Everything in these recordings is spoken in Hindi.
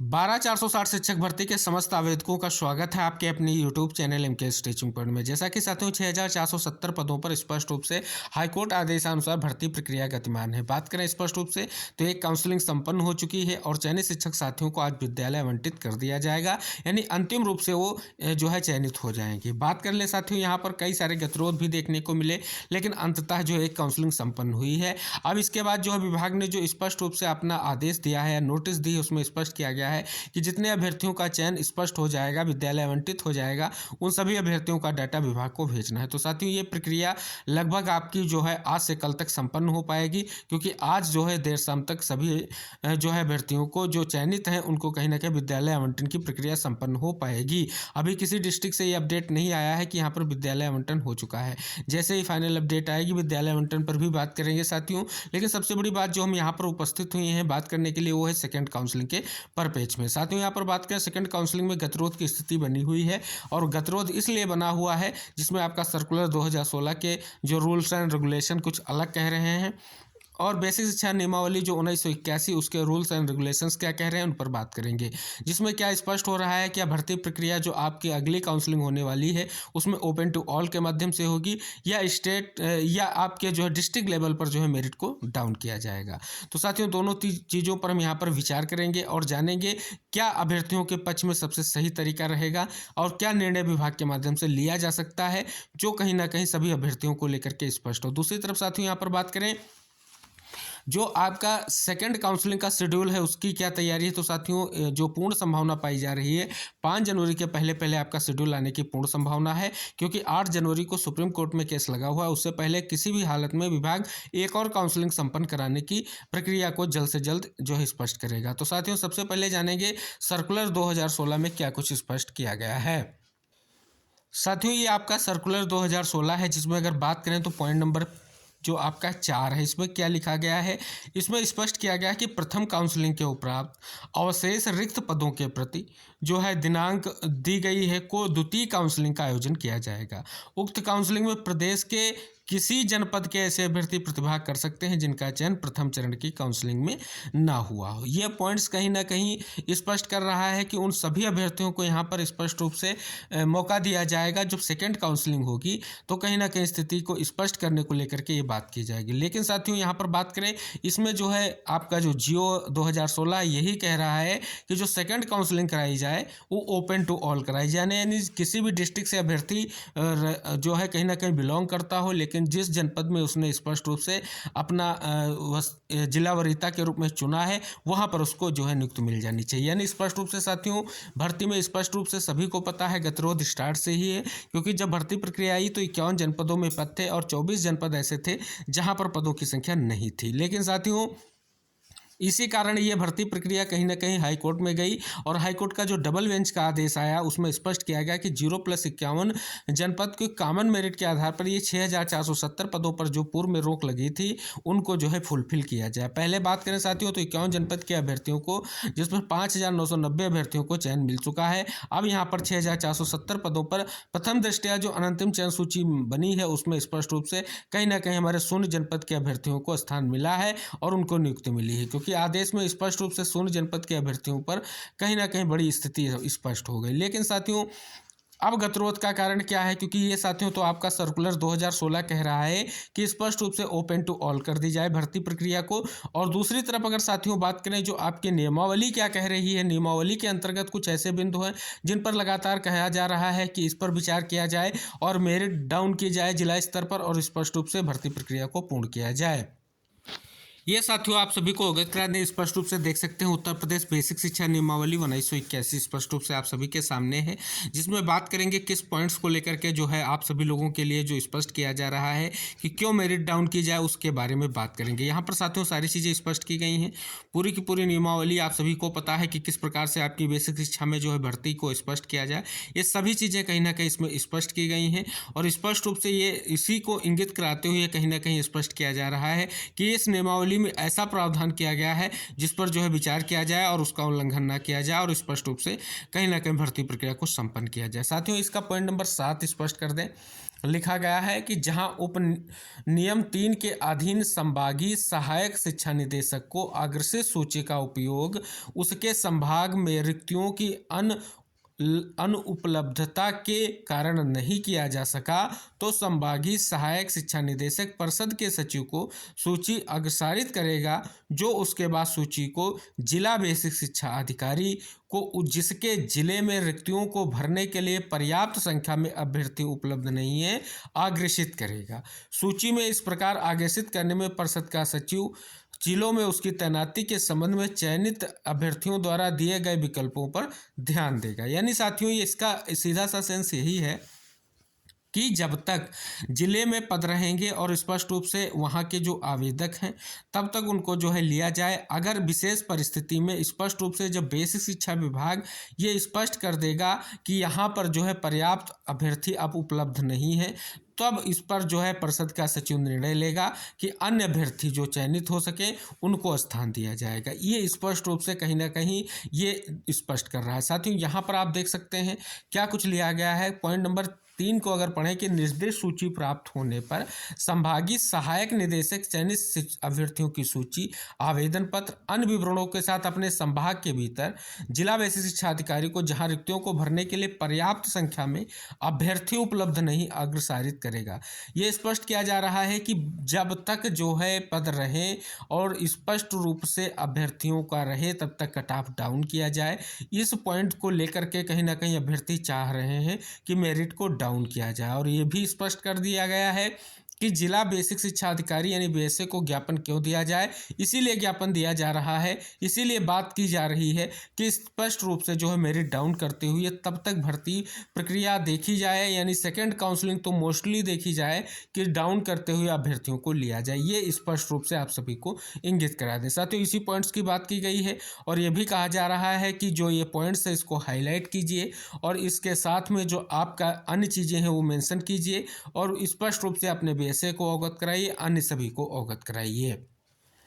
12460 शिक्षक भर्ती के समस्त आवेदकों का स्वागत है आपके अपनी YouTube channel MKS teaching point में। जैसा कि साथियों 6470 पदों पर स्पष्ट रूप से हाईकोर्ट आदेशानुसार भर्ती प्रक्रिया गतिमान है। बात करें स्पष्ट रूप से तो एक काउंसलिंग संपन्न हो चुकी है और चयनित शिक्षक साथियों को आज विद्यालय आवंटित कर दिया जाएगा, यानी अंतिम रूप से वो जो है चयनित हो जाएंगे। बात कर ले साथियों, यहाँ पर कई सारे गतिरोध भी देखने को मिले, लेकिन अंततः जो एक काउंसलिंग संपन्न हुई है। अब इसके बाद जो है विभाग ने जो स्पष्ट रूप से अपना आदेश दिया है, नोटिस दी है, उसमें स्पष्ट किया गया है कि जितने अभ्यर्थियों का चयन स्पष्ट हो जाएगा, विद्यालय आवंटित हो जाएगा, उन सभी अभ्यर्थियों का डाटा विभाग को भेजना है। तो साथियों ये प्रक्रिया लगभग आपकी जो है आज से कल तक संपन्न हो पाएगी, क्योंकि आज जो है देर शाम तक सभी जो है अभ्यर्थियों को जो चयनित हैं उनको कहीं ना कहीं विद्यालय आवंटन की प्रक्रिया संपन्न हो पाएगी। अभी किसी डिस्ट्रिक्ट से ये अपडेट नहीं आया है कि यहाँ पर विद्यालय आवंटन हो चुका है। जैसे ही फाइनल अपडेट आएगी विद्यालय आवंटन पर भी बात करेंगे साथियों। लेकिन सबसे बड़ी बात जो हम यहाँ पर उपस्थित हुए हैं बात करने के लिए वो है सेकंड काउंसलिंग के पेज में। साथियों यहाँ पर बात करें सेकंड काउंसलिंग में गतिरोध की स्थिति बनी हुई है, और गतिरोध इसलिए बना हुआ है जिसमें आपका सर्कुलर 2016 के जो रूल्स एंड रेगुलेशन कुछ अलग कह रहे हैं, और बेसिक शिक्षा नियमावली जो 1981 उसके रूल्स एंड रेगुलेशंस क्या कह रहे हैं उन पर बात करेंगे। जिसमें क्या स्पष्ट हो रहा है, क्या भर्ती प्रक्रिया जो आपकी अगली काउंसलिंग होने वाली है उसमें ओपन टू ऑल के माध्यम से होगी, या स्टेट या आपके जो है डिस्ट्रिक्ट लेवल पर जो है मेरिट को डाउन किया जाएगा। तो साथियों दोनों चीज़ों पर हम यहाँ पर विचार करेंगे और जानेंगे क्या अभ्यर्थियों के पक्ष में सबसे सही तरीका रहेगा और क्या निर्णय विभाग के माध्यम से लिया जा सकता है जो कहीं ना कहीं सभी अभ्यर्थियों को लेकर के स्पष्ट हो। दूसरी तरफ साथियों यहाँ पर बात करें जो आपका सेकंड काउंसलिंग का शेड्यूल है उसकी क्या तैयारी है। तो साथियों जो पूर्ण संभावना पाई जा रही है 5 जनवरी के पहले पहले आपका शेड्यूल आने की पूर्ण संभावना है, क्योंकि 8 जनवरी को सुप्रीम कोर्ट में केस लगा हुआ है। उससे पहले किसी भी हालत में विभाग एक और काउंसलिंग संपन्न कराने की प्रक्रिया को जल्द से जल्द जो है स्पष्ट करेगा। तो साथियों सबसे पहले जानेंगे सर्कुलर 2016 में क्या कुछ स्पष्ट किया गया है। साथियों ये आपका सर्कुलर 2016 है, जिसमें अगर बात करें तो पॉइंट नंबर जो आपका 4 है इसमें क्या लिखा गया है। इसमें स्पष्ट किया गया है कि प्रथम काउंसलिंग के उपरांत अवशेष रिक्त पदों के प्रति जो है दिनांक दी गई है को द्वितीय काउंसलिंग का आयोजन किया जाएगा। उक्त काउंसलिंग में प्रदेश के किसी जनपद के ऐसे अभ्यर्थी प्रतिभाग कर सकते हैं जिनका चयन प्रथम चरण की काउंसलिंग में ना हुआ हो। ये पॉइंट्स कहीं ना कहीं स्पष्ट कर रहा है कि उन सभी अभ्यर्थियों को यहाँ पर स्पष्ट रूप से मौका दिया जाएगा। जब सेकेंड काउंसलिंग होगी तो कहीं ना कहीं स्थिति को स्पष्ट करने को लेकर के ये बात की जाएगी। लेकिन साथियों यहाँ पर बात करें इसमें जो है आपका जो जियो 2016 यही कह रहा है कि जो सेकेंड काउंसलिंग कराई जाए वो ओपन टू ऑल कराई जाए, यानी किसी भी डिस्ट्रिक्ट से अभ्यर्थी जो है कहीं ना कहीं बिलोंग करता हो, लेकिन जिस जनपद में उसने स्पष्ट रूप से अपना जिला वरीयता के रूप में चुना है वहां पर उसको जो है नियुक्ति मिल जानी चाहिए। यानी स्पष्ट रूप से साथियों भर्ती में स्पष्ट रूप से सभी को पता है गतिरोध स्टार्ट से ही है, क्योंकि जब भर्ती प्रक्रिया आई तो 51 जनपदों में पद थे और 24 जनपद ऐसे थे जहां पर पदों की संख्या नहीं थी। लेकिन साथियों इसी कारण ये भर्ती प्रक्रिया कहीं ना कहीं हाईकोर्ट में गई, और हाईकोर्ट का जो डबल बेंच का आदेश आया उसमें स्पष्ट किया गया कि 0+51 जनपद के कॉमन मेरिट के आधार पर ये 6470 पदों पर जो पूर्व में रोक लगी थी उनको जो है फुलफिल किया जाए। पहले बात करें साथियों तो 51 जनपद के अभ्यर्थियों को, जिसमें 5990 अभ्यर्थियों को चयन मिल चुका है। अब यहाँ पर 6470 पदों पर प्रथम दृष्टया जो अंतिम चयन सूची बनी है उसमें स्पष्ट रूप से कहीं ना कहीं हमारे शून्य जनपद के अभ्यर्थियों को स्थान मिला है और उनको नियुक्ति मिली है, क्योंकि आदेश में स्पष्ट रूप से शून्य जनपद के अभ्यर्थियों पर कहीं ना कहीं बड़ी स्थिति स्पष्ट हो गई। लेकिन साथियों अब गतिरोध का कारण क्या है, क्योंकि ये साथियों तो आपका सर्कुलर 2016 कह रहा है कि स्पष्ट रूप से ओपन टू ऑल कर दी जाए भर्ती प्रक्रिया को, और दूसरी तरफ अगर साथियों बात करें जो आपकी नियमावली क्या कह रही है, नियमावली के अंतर्गत कुछ ऐसे बिंदु हैं जिन पर लगातार कहा जा रहा है कि इस पर विचार किया जाए और मेरिट डाउन की जाए जिला स्तर पर, और स्पष्ट रूप से भर्ती प्रक्रिया को पूर्ण किया जाए। ये साथियों आप सभी को अवगत करा दें, स्पष्ट रूप से देख सकते हैं उत्तर प्रदेश बेसिक शिक्षा नियमावली 1981 स्पष्ट रूप से आप सभी के सामने है, जिसमें बात करेंगे किस पॉइंट्स को लेकर के जो है आप सभी लोगों के लिए जो स्पष्ट किया जा रहा है कि क्यों मेरिट डाउन की जाए उसके बारे में बात करेंगे। यहाँ पर साथियों सारी चीज़ें स्पष्ट की गई हैं, पूरी की पूरी नियमावली आप सभी को पता है कि किस प्रकार से आपकी बेसिक शिक्षा में जो है भर्ती को स्पष्ट किया जाए। ये सभी चीज़ें कहीं ना कहीं इसमें स्पष्ट की गई हैं, और स्पष्ट रूप से ये इसी को इंगित कराते हुए कहीं ना कहीं स्पष्ट किया जा रहा है कि इस नियमावली में ऐसा प्रावधान किया गया है जिस पर जो है विचार किया जाए और उसका उल्लंघन ना किया जाए, और स्पष्ट रूप से कहीं ना कहीं भर्ती प्रक्रिया को संपन्न किया जाए। साथियों इसका पॉइंट नंबर 7 स्पष्ट कर दें लिखा गया है कि जहां उप नियम 3 के अधीन संभागीय सहायक शिक्षा निदेशक को अग्रसित सूची का उपयोग उसके संभाग में रिक्तियों की अनुपलब्धता के कारण नहीं किया जा सका, तो संभागीय सहायक शिक्षा निदेशक परिषद के सचिव को सूची अग्रसारित करेगा, जो उसके बाद सूची को जिला बेसिक शिक्षा अधिकारी को जिसके जिले में रिक्तियों को भरने के लिए पर्याप्त संख्या में अभ्यर्थी उपलब्ध नहीं है, अग्रेषित करेगा। सूची में इस प्रकार अग्रेषित करने में परिषद का सचिव जिलों में उसकी तैनाती के संबंध में चयनित अभ्यर्थियों द्वारा दिए गए विकल्पों पर ध्यान देगा। यानी साथियों, ये इसका सीधा सा सेंस यही है कि जब तक जिले में पद रहेंगे और स्पष्ट रूप से वहाँ के जो आवेदक हैं तब तक उनको जो है लिया जाए। अगर विशेष परिस्थिति में स्पष्ट रूप से जब बेसिक शिक्षा विभाग ये स्पष्ट कर देगा कि यहाँ पर जो है पर्याप्त अभ्यर्थी अब उपलब्ध नहीं है, तब इस पर जो है परिषद का सचिव निर्णय लेगा कि अन्य अभ्यर्थी जो चयनित हो सके उनको स्थान दिया जाएगा। ये स्पष्ट रूप से कहीं ना कहीं ये स्पष्ट कर रहा है। साथियों, यहाँ पर आप देख सकते हैं क्या कुछ लिया गया है। पॉइंट नंबर 3 को अगर पढ़ें कि निर्देश सूची प्राप्त होने पर संभागीय सहायक निदेशक चयनित अभ्यर्थियों की सूची, आवेदन पत्र, अन्य विवरणों के साथ अपने संभाग के भीतर जिला बेसिक शिक्षा अधिकारी को जहां रिक्तियों को भरने के लिए पर्याप्त संख्या में अभ्यर्थी उपलब्ध नहीं, अग्रसारित करेगा। ये स्पष्ट किया जा रहा है कि जब तक जो है पद रहे और स्पष्ट रूप से अभ्यर्थियों का रहे तब तक कट ऑफ डाउन किया जाए। इस पॉइंट को लेकर के कहीं ना कहीं अभ्यर्थी चाह रहे हैं कि मेरिट को डाउन किया जाए। और ये भी स्पष्ट कर दिया गया है कि जिला बेसिक शिक्षा अधिकारी यानी बीएसए को ज्ञापन क्यों दिया जाए, इसीलिए ज्ञापन दिया जा रहा है, इसीलिए बात की जा रही है कि स्पष्ट रूप से जो है मेरिट डाउन करते हुए तब तक भर्ती प्रक्रिया देखी जाए, यानी सेकंड काउंसलिंग तो मोस्टली देखी जाए कि डाउन करते हुए अभ्यर्थियों को लिया जाए। ये स्पष्ट रूप से आप सभी को इंगित करा दें। साथियों, इसी पॉइंट्स की बात की गई है और ये भी कहा जा रहा है कि जो ये पॉइंट्स है इसको हाईलाइट कीजिए और इसके साथ में जो आपका अन्य चीज़ें हैं वो मेंशन कीजिए और स्पष्ट रूप से अपने बीएसए को अवगत कराइए, अन्य सभी को अवगत कराइए।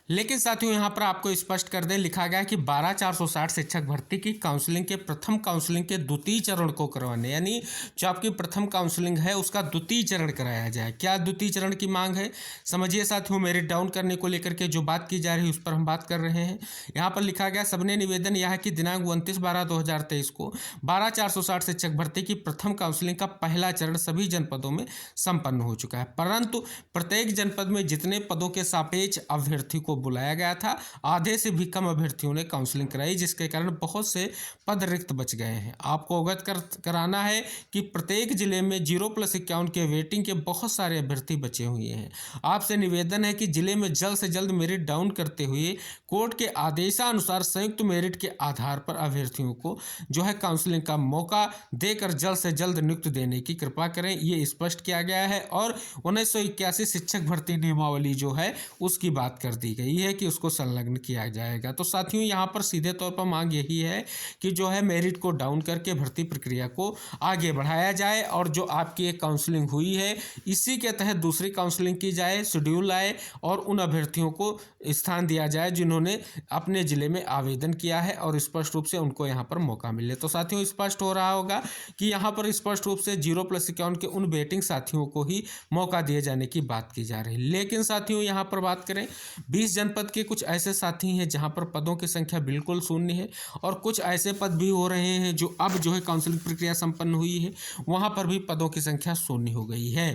लेकिन साथियों, यहाँ पर आपको स्पष्ट कर दें, लिखा गया कि 12,460 शिक्षक भर्ती की काउंसलिंग के प्रथम काउंसलिंग के द्वितीय चरण को करवाने, यानी जो आपकी प्रथम काउंसलिंग है उसका द्वितीय चरण कराया जाए। क्या द्वितीय चरण की मांग है, समझिए साथियों। मेरिट डाउन करने को लेकर के जो बात की जा रही है उस पर हम बात कर रहे हैं। यहाँ पर लिखा गया, सबने निवेदन यह है कि दिनांक 29/12/2023 को 12,460 शिक्षक भर्ती की प्रथम काउंसलिंग का पहला चरण सभी जनपदों में संपन्न हो चुका है, परंतु प्रत्येक जनपद में जितने पदों के सापेक्ष अभ्यर्थी को बुलाया गया था, आधे से भी कम अभ्यर्थियों ने काउंसलिंग कराई, जिसके कारण बहुत से पद रिक्त बच गए हैं। आपको अवगत कराना है कि प्रत्येक जिले में 0+51 के वेटिंग के बहुत सारे अभ्यर्थी बचे हुए हैं। आपसे निवेदन है कि जिले में जल्द से जल्द मेरिट डाउन करते हुए कोर्ट के आदेशानुसार संयुक्त मेरिट के आधार पर अभ्यर्थियों को जो है काउंसलिंग का मौका देकर जल्द से जल्द नियुक्ति देने की कृपा करें। ये स्पष्ट किया गया है और 1981 शिक्षक भर्ती नियमावली जो है उसकी बात कर दी गई है कि उसको संलग्न किया जाएगा। तो साथियों, यहाँ पर सीधे तौर पर मांग यही है कि जो है मेरिट को डाउन करके भर्ती प्रक्रिया को आगे बढ़ाया जाए और जो आपकी एक काउंसलिंग हुई है इसी के तहत दूसरी काउंसलिंग की जाए, शेड्यूल आए और उन अभ्यर्थियों को स्थान दिया जाए जिन्होंने अपने जिले में आवेदन किया है और स्पष्ट रूप से उनको यहाँ पर मौका मिले। तो साथियों, स्पष्ट हो रहा होगा कि यहाँ पर स्पष्ट रूप से 0+51 के उन वेटिंग साथियों को ही मौका दिए जाने की बात की जा रही है। लेकिन साथियों, यहाँ पर बात करें 20 जनपद के कुछ ऐसे साथी हैं जहां पर पदों की संख्या बिल्कुल शून्य है और कुछ ऐसे पद भी हो रहे हैं जो अब जो है काउंसलिंग प्रक्रिया संपन्न हुई है वहां पर भी पदों की संख्या शून्य हो गई है।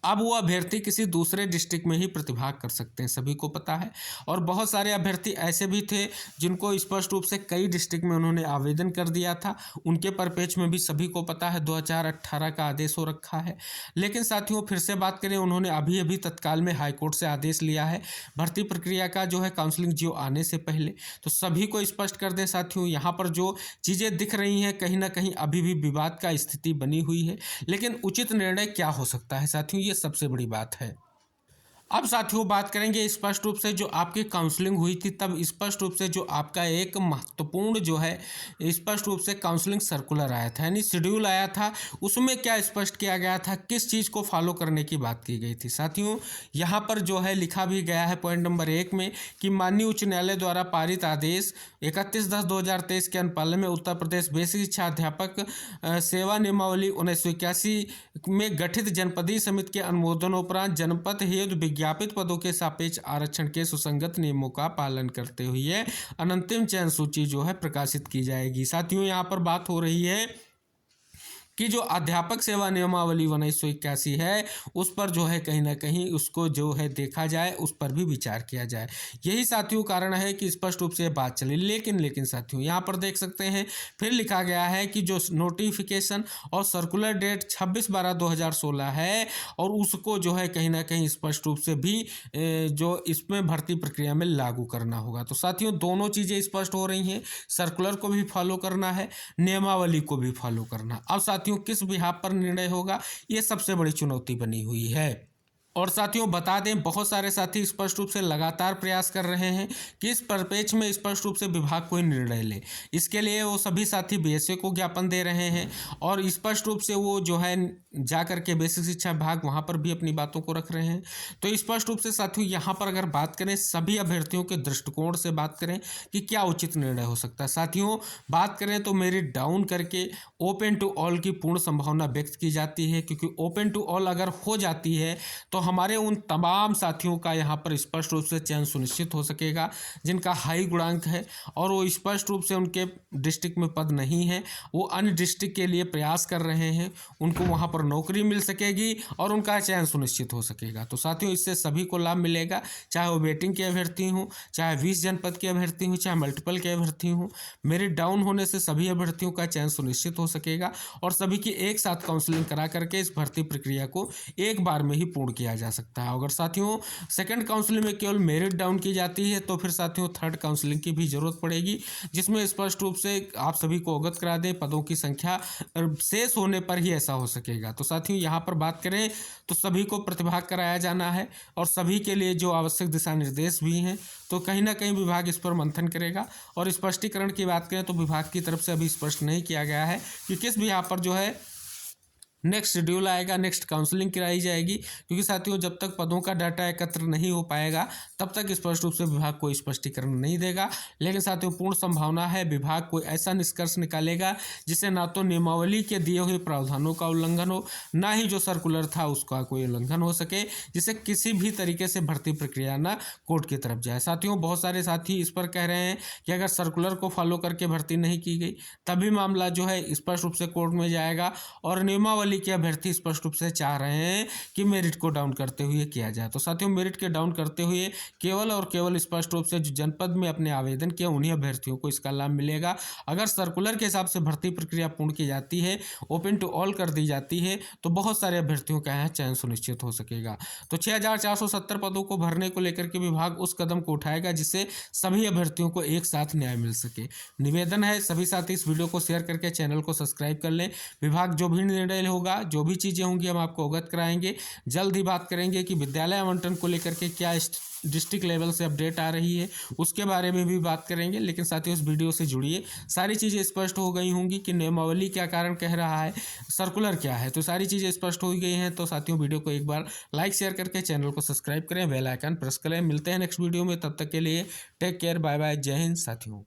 अब वो अभ्यर्थी किसी दूसरे डिस्ट्रिक्ट में ही प्रतिभाग कर सकते हैं, सभी को पता है। और बहुत सारे अभ्यर्थी ऐसे भी थे जिनको स्पष्ट रूप से कई डिस्ट्रिक्ट में उन्होंने आवेदन कर दिया था, उनके परिप्रेक्ष्य में भी सभी को पता है 2018 का आदेश हो रखा है। लेकिन साथियों, फिर से बात करें, उन्होंने अभी अभी तत्काल में हाईकोर्ट से आदेश लिया है भर्ती प्रक्रिया का जो है काउंसलिंग जो आने से पहले। तो सभी को स्पष्ट कर दें साथियों, यहाँ पर जो चीज़ें दिख रही हैं कहीं ना कहीं अभी भी विवाद का स्थिति बनी हुई है, लेकिन उचित निर्णय क्या हो सकता है साथियों, ये सबसे बड़ी बात है। अब साथियों बात करेंगे स्पष्ट रूप से जो आपकी काउंसलिंग हुई थी, तब स्पष्ट रूप से जो आपका एक महत्वपूर्ण जो है स्पष्ट रूप से काउंसलिंग सर्कुलर आया था, यानी शेड्यूल आया था, उसमें क्या स्पष्ट किया गया था, किस चीज़ को फॉलो करने की बात की गई थी। साथियों यहाँ पर जो है लिखा भी गया है पॉइंट नंबर 1 में कि माननीय उच्च न्यायालय द्वारा पारित आदेश 31/10/2023 के अनुपालन में उत्तर प्रदेश बेसिक शिक्षा अध्यापक सेवा नियमावली 1981 में गठित जनपदीय समिति के अनुमोदनोपरांत जनपद हेतु विज्ञापित पदों के सापेक्ष आरक्षण के सुसंगत नियमों का पालन करते हुए अनंतिम चयन सूची जो है प्रकाशित की जाएगी। साथियों यहाँ पर बात हो रही है कि जो अध्यापक सेवा नियमावली 1981 है उस पर जो है कहीं ना कहीं उसको जो है देखा जाए, उस पर भी विचार किया जाए। यही साथियों कारण है कि स्पष्ट रूप से बात चली। लेकिन साथियों यहाँ पर देख सकते हैं फिर लिखा गया है कि जो नोटिफिकेशन और सर्कुलर डेट 26/12/2016 है और उसको जो है कहीं ना कहीं स्पष्ट रूप से भी जो इसमें भर्ती प्रक्रिया में लागू करना होगा। तो साथियों दोनों चीज़ें स्पष्ट हो रही हैं, सर्कुलर को भी फॉलो करना है, नियमावली को भी फॉलो करना। अब साथियों किस बिहाफ पर निर्णय होगा, ये सबसे बड़ी चुनौती बनी हुई है। और साथियों बता दें बहुत सारे साथी स्पष्ट रूप से लगातार प्रयास कर रहे हैं कि इस परिप्रेक्ष्य में स्पष्ट रूप से विभाग कोई निर्णय ले। इसके लिए वो सभी साथी बीएसए को ज्ञापन दे रहे हैं और स्पष्ट रूप से वो जो है जा करके बेसिक शिक्षा विभाग वहाँ पर भी अपनी बातों को रख रहे हैं। तो स्पष्ट रूप से साथियों यहाँ पर अगर बात करें सभी अभ्यर्थियों के दृष्टिकोण से बात करें कि क्या उचित निर्णय हो सकता है, साथियों बात करें तो मेरिट डाउन करके ओपन टू ऑल की पूर्ण संभावना व्यक्त की जाती है, क्योंकि ओपन टू ऑल अगर हो जाती है तो हमारे उन तमाम साथियों का यहाँ पर स्पष्ट रूप से चयन सुनिश्चित हो सकेगा जिनका हाई गुणांक है और वो स्पष्ट रूप से उनके डिस्ट्रिक्ट में पद नहीं है, वो अन्य डिस्ट्रिक्ट के लिए प्रयास कर रहे हैं, उनको वहाँ पर नौकरी मिल सकेगी और उनका चयन सुनिश्चित हो सकेगा। तो साथियों इससे सभी को लाभ मिलेगा, चाहे वो वेटिंग के अभ्यर्थी हों, चाहे 20 जनपद के अभ्यर्थी हों, चाहे मल्टीपल के अभ्यर्थी हों। मेरिट डाउन होने से सभी अभ्यर्थियों का चयन सुनिश्चित हो सकेगा और सभी की एक साथ काउंसलिंग करा करके इस भर्ती प्रक्रिया को एक बार में ही पूर्ण किया जा सकता है। अगर साथियों सेकंड काउंसलिंग में केवल मेरिट डाउन की जाती है तो फिर साथियों थर्ड काउंसलिंग की भी जरूरत पड़ेगी, जिसमें स्पष्ट रूप से आप सभी को अवगत करा दें पदों की संख्या शेष होने पर ही ऐसा हो सकेगा। तो साथियों यहाँ पर बात करें तो सभी को प्रतिभाग कराया जाना है और सभी के लिए जो आवश्यक दिशा निर्देश भी हैं तो कहीं ना कहीं विभाग इस पर मंथन करेगा। और स्पष्टीकरण की बात करें तो विभाग की तरफ से अभी स्पष्ट नहीं किया गया है कि किस भी यहाँ पर जो है नेक्स्ट शेड्यूल आएगा, नेक्स्ट काउंसलिंग कराई जाएगी, क्योंकि साथियों जब तक पदों का डाटा एकत्र नहीं हो पाएगा तब तक स्पष्ट रूप से विभाग कोई स्पष्टीकरण नहीं देगा। लेकिन साथियों पूर्ण संभावना है विभाग कोई ऐसा निष्कर्ष निकालेगा जिससे ना तो नियमावली के दिए हुए प्रावधानों का उल्लंघन हो, ना ही जो सर्कुलर था उसका कोई उल्लंघन हो सके, जिससे किसी भी तरीके से भर्ती प्रक्रिया ना कोर्ट की तरफ जाए। साथियों बहुत सारे साथी इस पर कह रहे हैं कि अगर सर्कुलर को फॉलो करके भर्ती नहीं की गई तभी मामला जो है स्पष्ट रूप से कोर्ट में जाएगा और नियमावली के अभ्यर्थी स्पष्ट रूप से चाह रहे हैं कि मेरिट को डाउन करते हुए किया जाए। तो साथियों मेरिट के डाउन करते हुए केवल और केवल स्पष्ट रूप से जो जनपद में अपने आवेदन किया उन्हीं अभ्यर्थियों को इसका लाभ मिलेगा। अगर सर्कुलर के हिसाब से भर्ती प्रक्रिया पूर्ण की जाती है, ओपन टू ऑल कर दी जाती है, तो बहुत सारे अभ्यर्थियों का यहाँ चयन सुनिश्चित हो सकेगा। तो 6470 पदों को भरने को लेकर के विभाग उस कदम को उठाएगा जिससे सभी अभ्यर्थियों को एक साथ न्याय मिल सके। निवेदन है सभी साथी इस वीडियो को शेयर करके चैनल को सब्सक्राइब कर लें। विभाग जो भी निर्णय होगा, जो भी चीज़ें होंगी हम आपको अवगत कराएंगे। जल्द ही बात करेंगे कि विद्यालय आवंटन को लेकर के क्या डिस्ट्रिक्ट लेवल से अपडेट आ रही है, उसके बारे में भी बात करेंगे। लेकिन साथियों इस वीडियो से जुड़िए, सारी चीज़ें स्पष्ट हो गई होंगी कि नियमावली क्या कारण कह रहा है, सर्कुलर क्या है, तो सारी चीज़ें स्पष्ट हो गई हैं। तो साथियों वीडियो को एक बार लाइक शेयर करके चैनल को सब्सक्राइब करें, बेल आइकन प्रेस करें। मिलते हैं नेक्स्ट वीडियो में, तब तक के लिए टेक केयर, बाय बाय, जय हिंद साथियों।